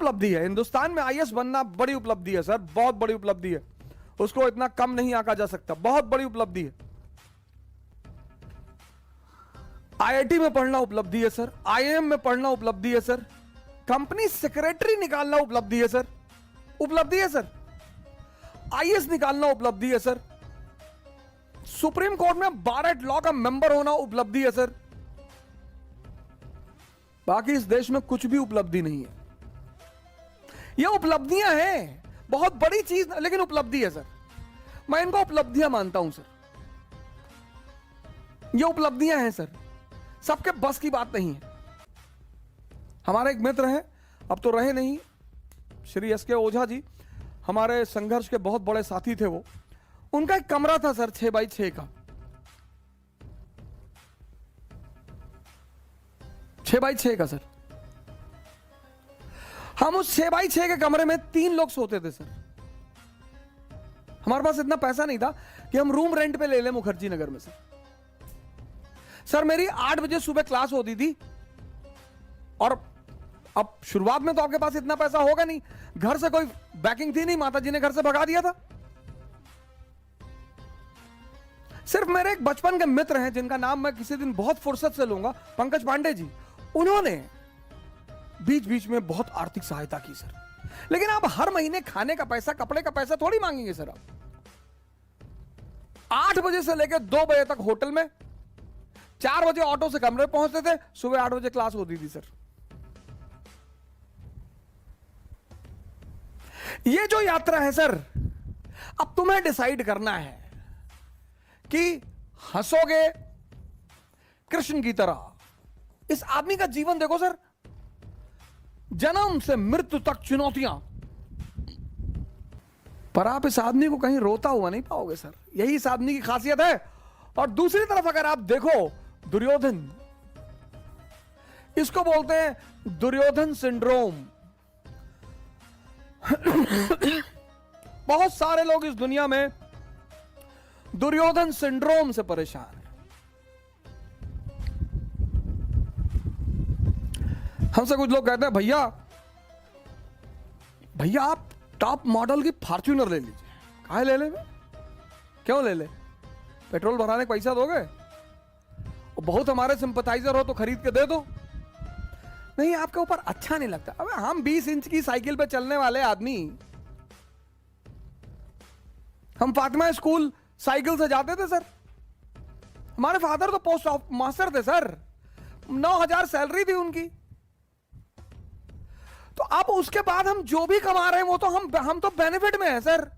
उपलब्धि है, हिंदुस्तान में आईएएस बनना बड़ी उपलब्धि है सर, बहुत बड़ी उपलब्धि है, उसको इतना कम नहीं आंका जा सकता, बहुत बड़ी उपलब्धि है। आईआईटी में पढ़ना उपलब्धि है सर, आईआईएम में पढ़ना उपलब्धि है सर, कंपनी सेक्रेटरी निकालना उपलब्धि है सर, उपलब्धि है सर, आईएएस निकालना उपलब्धि है सर, सुप्रीम कोर्ट में बार एट लॉ का मेंबर होना उपलब्धि है सर। बाकी इस देश में कुछ भी उपलब्धि नहीं है। ये उपलब्धियां हैं, बहुत बड़ी चीज, लेकिन उपलब्धि है सर, मैं इनको उपलब्धियां मानता हूं सर। ये उपलब्धियां हैं सर, सबके बस की बात नहीं है। हमारे एक मित्र हैं, अब तो रहे नहीं, श्री एस के ओझा जी, हमारे संघर्ष के बहुत बड़े साथी थे वो। उनका एक कमरा था सर 6x6 का, 6x6 का सर। हम उस 6x6 के कमरे में 3 लोग सोते थे सर। हमारे पास इतना पैसा नहीं था कि हम रूम रेंट पे ले लें मुखर्जी नगर में सर। सर मेरी 8 बजे सुबह क्लास होती थी, और अब शुरुआत में तो आपके पास इतना पैसा होगा नहीं, घर से कोई बैकिंग थी नहीं, माता जी ने घर से भगा दिया था। सिर्फ मेरे एक बचपन के मित्र हैं जिनका नाम मैं किसी दिन बहुत फुर्सत से लूंगा, पंकज पांडे जी, उन्होंने बीच बीच में बहुत आर्थिक सहायता की सर। लेकिन आप हर महीने खाने का पैसा, कपड़े का पैसा थोड़ी मांगेंगे सर। आप 8 बजे से लेकर 2 बजे तक होटल में, 4 बजे ऑटो से कमरे पहुंचते थे, सुबह 8 बजे क्लास होती थी सर। ये जो यात्रा है सर, अब तुम्हें डिसाइड करना है कि हंसोगे कृष्ण की तरह। इस आदमी का जीवन देखो सर, जन्म से मृत्यु तक चुनौतियां, पर आप इस आदमी को कहीं रोता हुआ नहीं पाओगे सर, यही इस आदमी की खासियत है। और दूसरी तरफ अगर आप देखो दुर्योधन, इसको बोलते हैं दुर्योधन सिंड्रोम। बहुत सारे लोग इस दुनिया में दुर्योधन सिंड्रोम से परेशान हैं। हमसे कुछ लोग कहते हैं भैया भैया आप टॉप मॉडल की फॉर्च्यूनर ले लीजिए। काहे ले ले बे? क्यों ले ले? पेट्रोल भराने का पैसा दोगे? और बहुत हमारे सिंपथाइजर हो तो खरीद के दे दो। नहीं, आपके ऊपर अच्छा नहीं लगता। अबे हम 20 इंच की साइकिल पे चलने वाले आदमी, हम फातिमा स्कूल साइकिल से जाते थे सर। हमारे फादर तो पोस्ट मास्टर थे सर, 9,000 सैलरी थी उनकी। तो अब उसके बाद हम जो भी कमा रहे हैं वो तो हम तो बेनिफिट में है सर।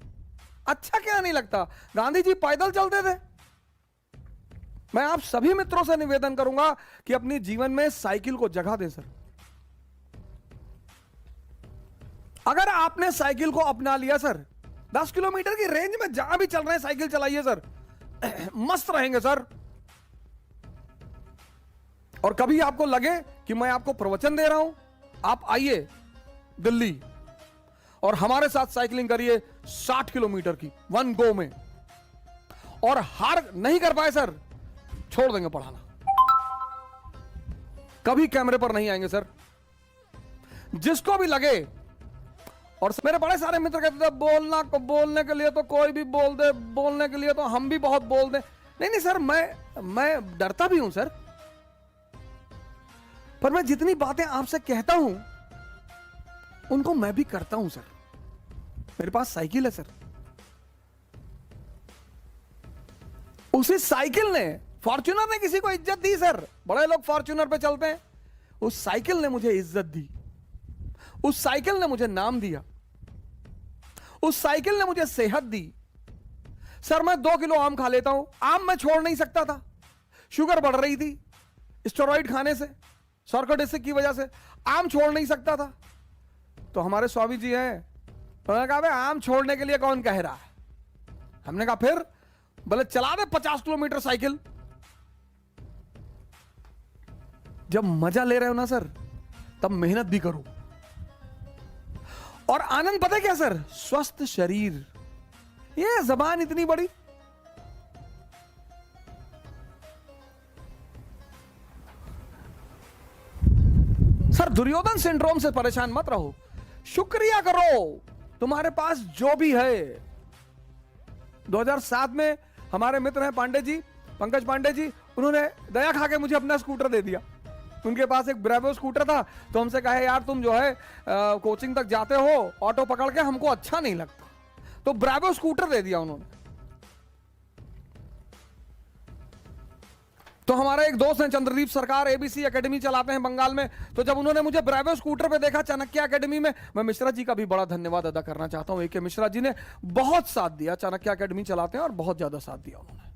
अच्छा क्या नहीं लगता? गांधी जी पैदल चलते थे। मैं आप सभी मित्रों से निवेदन करूंगा कि अपनी जीवन में साइकिल को जगह दें सर। अगर आपने साइकिल को अपना लिया सर, 10 किलोमीटर की रेंज में जहां भी चल रहे हैं साइकिल चलाइए सर, मस्त रहेंगे सर। और कभी आपको लगे कि मैं आपको प्रवचन दे रहा हूं, आप आइए दिल्ली और हमारे साथ साइकिलिंग करिए 60 किलोमीटर की 1 गो में। और हार नहीं कर पाए सर, छोड़ देंगे पढ़ाना, कभी कैमरे पर नहीं आएंगे सर। जिसको भी लगे। और मेरे बड़े सारे मित्र कहते थे बोलने के लिए तो कोई भी बोल दे, बोलने के लिए तो हम भी बहुत बोल दे। नहीं सर, मैं डरता भी हूं सर, पर मैं जितनी बातें आपसे कहता हूं उनको मैं भी करता हूं सर। मेरे पास साइकिल है सर, उसी साइकिल ने, फॉर्च्यूनर ने किसी को इज्जत दी सर। बड़े लोग फॉर्च्यूनर पे चलते हैं, उस साइकिल ने मुझे इज्जत दी, उस साइकिल ने मुझे नाम दिया, उस साइकिल ने मुझे सेहत दी। सर मैं 2 किलो आम खा लेता हूं, आम मैं छोड़ नहीं सकता था, शुगर बढ़ रही थी स्टेरॉइड खाने से, सर्कोडिसिक की वजह से आम छोड़ नहीं सकता था। तो हमारे स्वामी जी हैं, उन्होंने कहा भाई आम छोड़ने के लिए कौन कह रहा है? हमने कहा फिर? बोले चला दे 50 किलोमीटर साइकिल। जब मजा ले रहे हो ना सर, तब मेहनत भी करो। और आनंद पता है क्या सर? स्वस्थ शरीर। ये जबान इतनी बड़ी, सर दुर्योधन सिंड्रोम से परेशान मत रहो। शुक्रिया करो तुम्हारे पास जो भी है। 2007 में हमारे मित्र हैं पांडे जी, पंकज पांडे जी, उन्होंने दया खा के मुझे अपना स्कूटर दे दिया। उनके पास एक ब्रेवो स्कूटर था, तो हमसे कहे यार तुम जो है कोचिंग तक जाते हो ऑटो पकड़ के, हमको अच्छा नहीं लगता, तो ब्रेवो स्कूटर दे दिया उन्होंने। तो हमारा एक दोस्त है चंद्रदीप सरकार, एबीसी एकेडमी चलाते हैं बंगाल में, तो जब उन्होंने मुझे ब्रेवो स्कूटर पे देखा चाणक्य एकेडमी में, मैं मिश्रा जी का भी बड़ा धन्यवाद अदा करना चाहता हूं। AK मिश्रा जी ने बहुत साथ दिया, चाणक्य एकेडमी चलाते हैं और बहुत ज्यादा साथ दिया उन्होंने।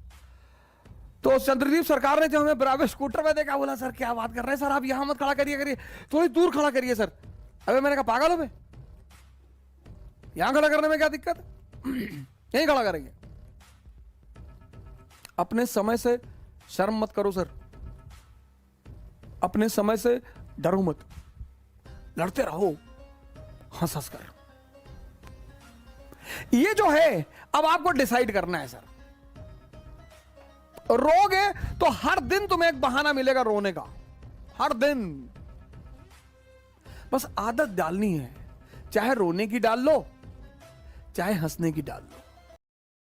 तो चंद्रदीप सरकार ने जब हमें ब्रेवो स्कूटर पे देखा, बोला सर क्या बात कर रहे हैं सर, आप यहां मत खड़ा करिए, थोड़ी दूर खड़ा करिए सर। अबे मैंने कहा पागल हो मैं, यहां खड़ा करने में क्या दिक्कत है, यहीं खड़ा करेंगे। अपने समय से शर्म मत करो सर, अपने समय से डरो मत, लड़ते रहो हंस हंस कर। ये जो है अब आपको डिसाइड करना है सर। रोगे तो हर दिन तुम्हें एक बहाना मिलेगा रोने का, हर दिन। बस आदत डालनी है, चाहे रोने की डाल लो चाहे हंसने की डाल लो।